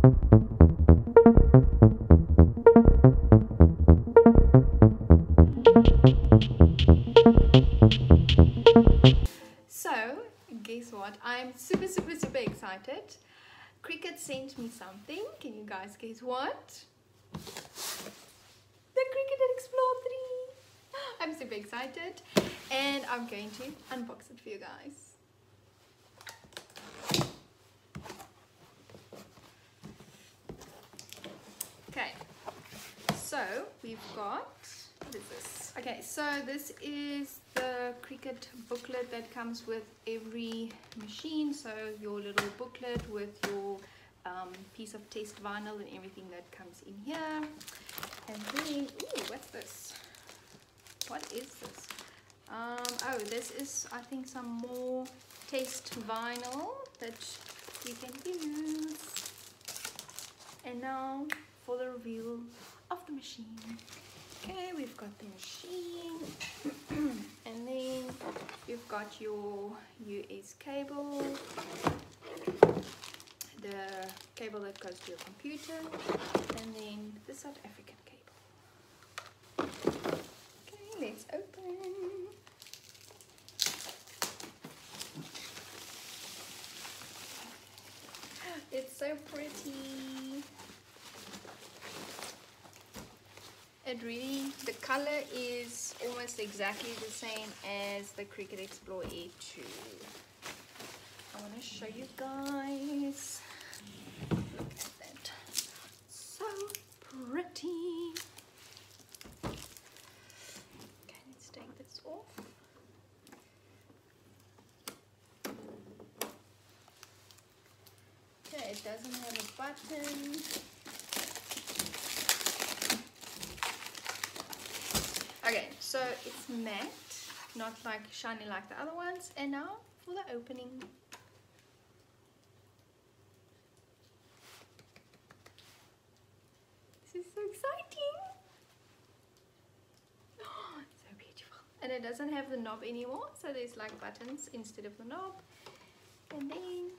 So, guess what? I'm super excited. Cricut sent me something. Can you guys guess what? The Cricut Explore 3. I'm super excited and I'm going to unbox it for you guys. Okay, so we've got, what is this? Okay, so this is the Cricut booklet that comes with every machine. So your little booklet with your piece of test vinyl and everything that comes in here. And then, ooh, what's this? What is this? Oh, this is, I think, some more test vinyl that you can use. And now for the review of the machine. Okay, we've got the machine. And then you've got your US cable, the cable that goes to your computer, and then the South African cable. Okay, let's open. It's so pretty. It really, the color is almost exactly the same as the Cricut Explore A2. I want to show you guys. Look at that. So pretty. Okay, let's take this off. Okay, it doesn't have a button. Okay, so it's matte, not like shiny like the other ones. And now for the opening. This is so exciting. Oh, so beautiful. And it doesn't have the knob anymore, so there's like buttons instead of the knob. And then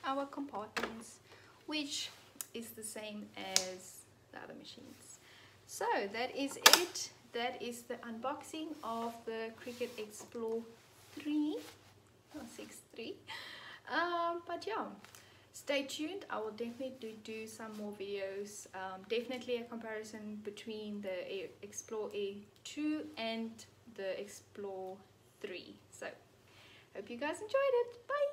our compartments, which is the same as the other machines. So that is it. That is the unboxing of the Cricut Explore 3 or 6.3. But yeah, stay tuned. I will definitely do some more videos. Definitely a comparison between the Explore A2 and the Explore 3. So hope you guys enjoyed it. Bye.